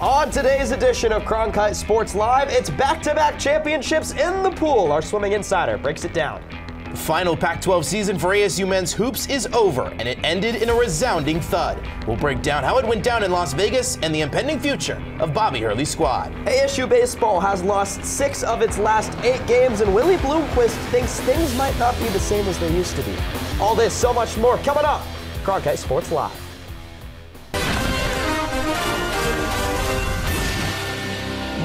On today's edition of Cronkite Sports Live, it's back-to-back championships in the pool. Our swimming insider breaks it down. The final Pac-12 season for ASU men's hoops is over, and it ended in a resounding thud. We'll break down how it went down in Las Vegas and the impending future of Bobby Hurley's squad. ASU baseball has lost 6 of its last 8 games, and Willie Bloomquist thinks things might not be the same as they used to be. All this, so much more, coming up. Cronkite Sports Live.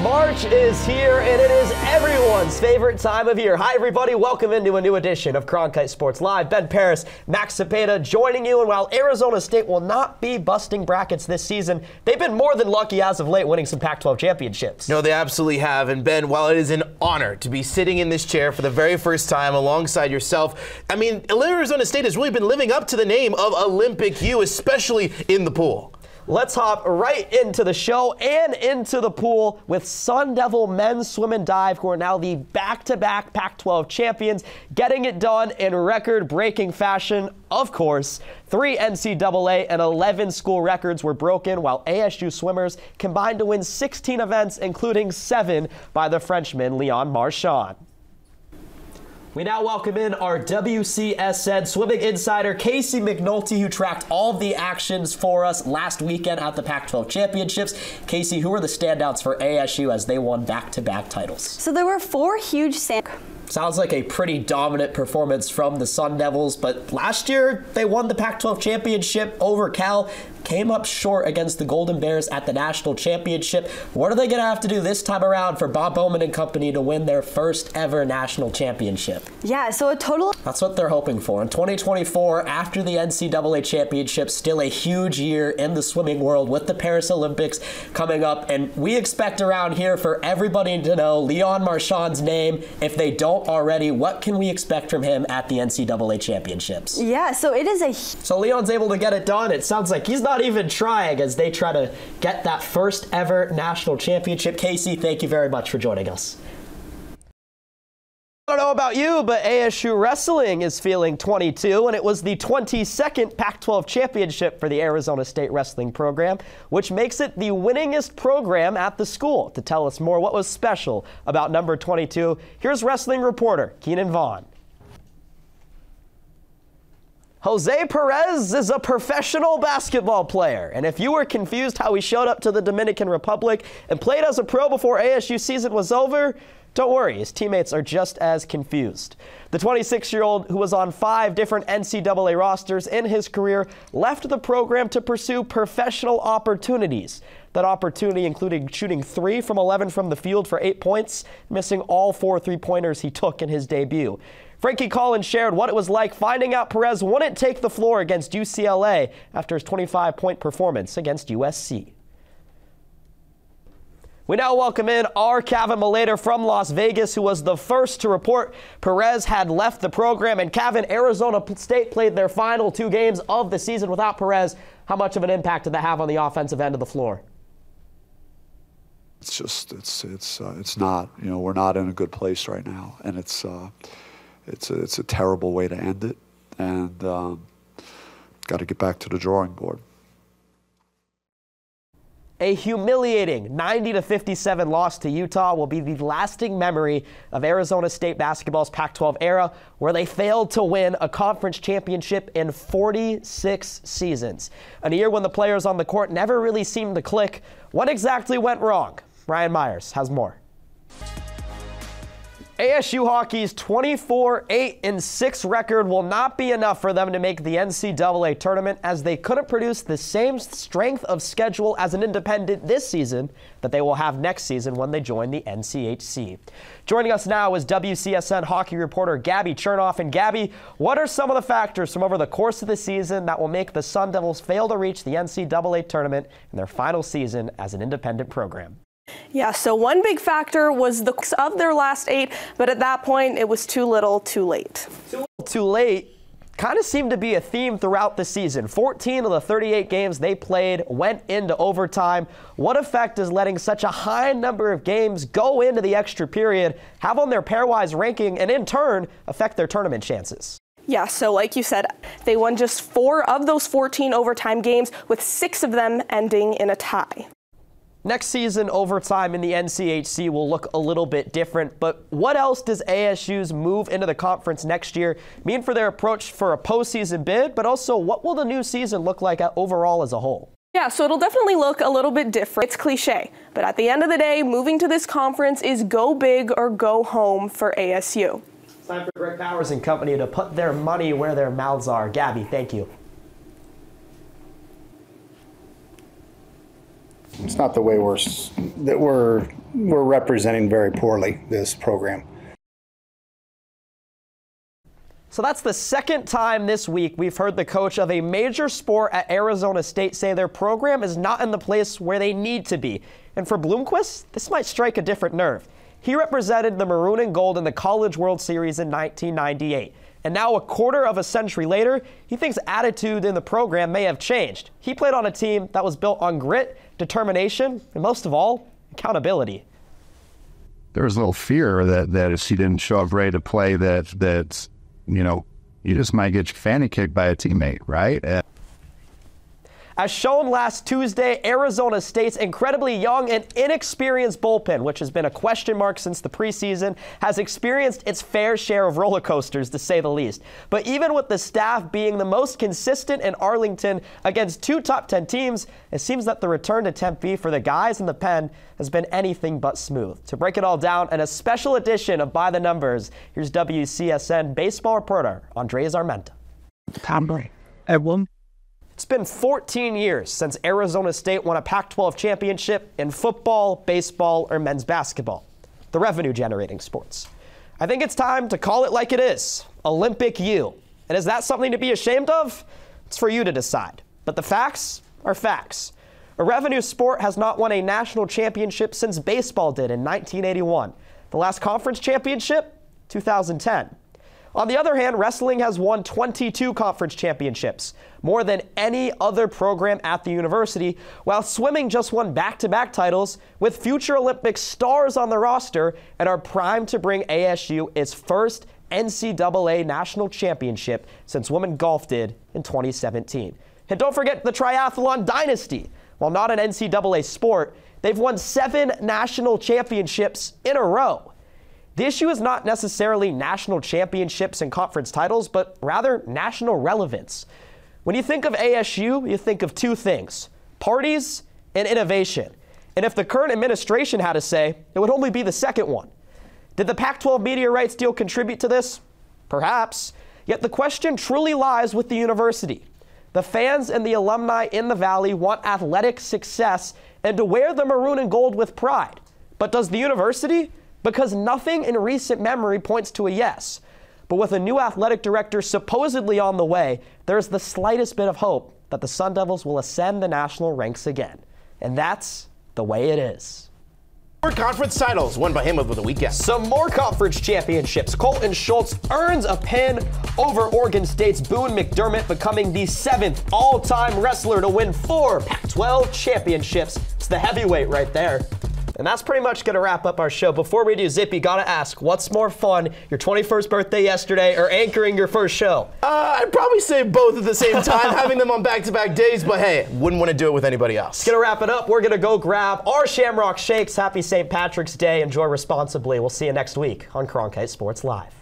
March is here, and it is everyone's favorite time of year. Hi, everybody. Welcome into a new edition of Cronkite Sports Live. Ben Paris, Max Cepeda joining you. And while Arizona State will not be busting brackets this season, they've been more than lucky as of late, winning some Pac-12 championships. No, they absolutely have. And Ben, while it is an honor to be sitting in this chair for the very first time alongside yourself, I mean, Arizona State has really been living up to the name of Olympic U, especially in the pool. Let's hop right into the show and into the pool with Sun Devil men's swim and dive, who are now the back-to-back Pac-12 champions, getting it done in record-breaking fashion. Of course, 3 NCAA and 11 school records were broken, while ASU swimmers combined to win 16 events, including 7 by the Frenchman Leon Marchand. We now welcome in our WCSN swimming insider, Casey McNulty, who tracked all of the actions for us last weekend at the Pac-12 championships. Casey, who were the standouts for ASU as they won back-to-back titles? So there were 4 huge Sounds like a pretty dominant performance from the Sun Devils, but last year they won the Pac-12 championship over Cal, came up short against the Golden Bears at the national championship. What are they going to have to do this time around for Bob Bowman and company to win their first ever national championship? Yeah, so a total... That's what they're hoping for. In 2024, after the NCAA championship, still a huge year in the swimming world with the Paris Olympics coming up, and we expect around here for everybody to know Leon Marchand's name. If they don't already, what can we expect from him at the NCAA championships? Yeah, so it is a... So Leon's able to get it done. It sounds like he's not even trying as they try to get that first ever national championship. Casey, thank you very much for joining us. I don't know about you, but ASU wrestling is feeling 22, and it was the 22nd Pac-12 championship for the Arizona State wrestling program, which makes it the winningest program at the school. To tell us more what was special about number 22, here's wrestling reporter Keenan Vaughn. Jose Perez is a professional basketball player, and if you were confused how he showed up to the Dominican Republic and played as a pro before ASU season was over, don't worry, his teammates are just as confused. The 26-year-old, who was on 5 different NCAA rosters in his career, left the program to pursue professional opportunities. That opportunity included shooting 3 from 11 from the field for 8 points, missing all 4 three-pointers he took in his debut. Frankie Collins shared what it was like finding out Perez wouldn't take the floor against UCLA after his 25-point performance against USC. We now welcome in our Kevin Malater from Las Vegas, who was the first to report Perez had left the program. And Kevin, Arizona State played their final 2 games of the season without Perez. How much of an impact did that have on the offensive end of the floor? It's just, it's not, you know, we're not in a good place right now, and it's a terrible way to end it, and got to get back to the drawing board. A humiliating 90-57 loss to Utah will be the lasting memory of Arizona State basketball's Pac-12 era, where they failed to win a conference championship in 46 seasons. In a year when the players on the court never really seemed to click, what exactly went wrong? Ryan Myers has more. ASU hockey's 24-8-6 record will not be enough for them to make the NCAA tournament, as they couldn't produce the same strength of schedule as an independent this season that they will have next season when they join the NCHC. Joining us now is WCSN hockey reporter Gabby Chernoff. And Gabby, what are some of the factors from over the course of the season that will make the Sun Devils fail to reach the NCAA tournament in their final season as an independent program? Yeah, so one big factor was the of their last 8, but at that point it was too little, too late. Too late kind of seemed to be a theme throughout the season. 14 of the 38 games they played went into overtime. What effect does letting such a high number of games go into the extra period have on their pairwise ranking, and in turn affect their tournament chances? Yeah, so like you said, they won just 4 of those 14 overtime games, with 6 of them ending in a tie. Next season, overtime in the NCHC will look a little bit different, but what else does ASU's move into the conference next year mean for their approach for a postseason bid, but also what will the new season look like overall as a whole? Yeah, so it'll definitely look a little bit different. It's cliche, but at the end of the day, moving to this conference is go big or go home for ASU. It's time for Greg Powers and company to put their money where their mouths are. Gabby, thank you. It's not the way we're representing very poorly this program. So that's the second time this week we've heard the coach of a major sport at Arizona State say their program is not in the place where they need to be. And for Bloomquist, this might strike a different nerve. He represented the Maroon and Gold in the College World Series in 1998. And now a quarter of a century later, he thinks attitude in the program may have changed. He played on a team that was built on grit, determination, and most of all, accountability. There was a little fear that if she didn't show up ready to play, that you just might get your fanny kicked by a teammate, right? As shown last Tuesday, Arizona State's incredibly young and inexperienced bullpen, which has been a question mark since the preseason, has experienced its fair share of roller coasters, to say the least. But even with the staff being the most consistent in Arlington against two top 10 teams, it seems that the return to Tempe for the guys in the pen has been anything but smooth. To break it all down in a special edition of By the Numbers, here's WCSN baseball reporter Andres Armenta. It's been 14 years since Arizona State won a Pac-12 championship in football, baseball, or men's basketball, the revenue-generating sports. I think it's time to call it like it is, Olympic U. And is that something to be ashamed of? It's for you to decide. But the facts are facts. A revenue sport has not won a national championship since baseball did in 1981. The last conference championship, 2010. On the other hand, wrestling has won 22 conference championships, more than any other program at the university, while swimming just won back-to-back titles with future Olympic stars on the roster and are primed to bring ASU its first NCAA national championship since women golf did in 2017. And don't forget the triathlon dynasty. While not an NCAA sport, they've won 7 national championships in a row. The issue is not necessarily national championships and conference titles, but rather national relevance. When you think of ASU, you think of two things: parties and innovation. And if the current administration had a say, it would only be the second one. Did the Pac-12 media rights deal contribute to this? Perhaps. Yet the question truly lies with the university. The fans and the alumni in the Valley want athletic success and to wear the maroon and gold with pride. But does the university? Because nothing in recent memory points to a yes. But with a new athletic director supposedly on the way, there's the slightest bit of hope that the Sun Devils will ascend the national ranks again. And that's the way it is. More conference titles won by him over the weekend. Some more conference championships. Colton Schultz earns a pin over Oregon State's Boone McDermott, becoming the 7th all-time wrestler to win 4 Pac-12 championships. It's the heavyweight right there. And that's pretty much going to wrap up our show. Before we do, Zippy, got to ask, what's more fun, your 21st birthday yesterday or anchoring your first show? I'd probably say both at the same time, having them on back-to-back days, but hey, wouldn't want to do it with anybody else. Going to wrap it up. We're going to go grab our Shamrock Shakes. Happy St. Patrick's Day. Enjoy responsibly. We'll see you next week on Cronkite Sports Live.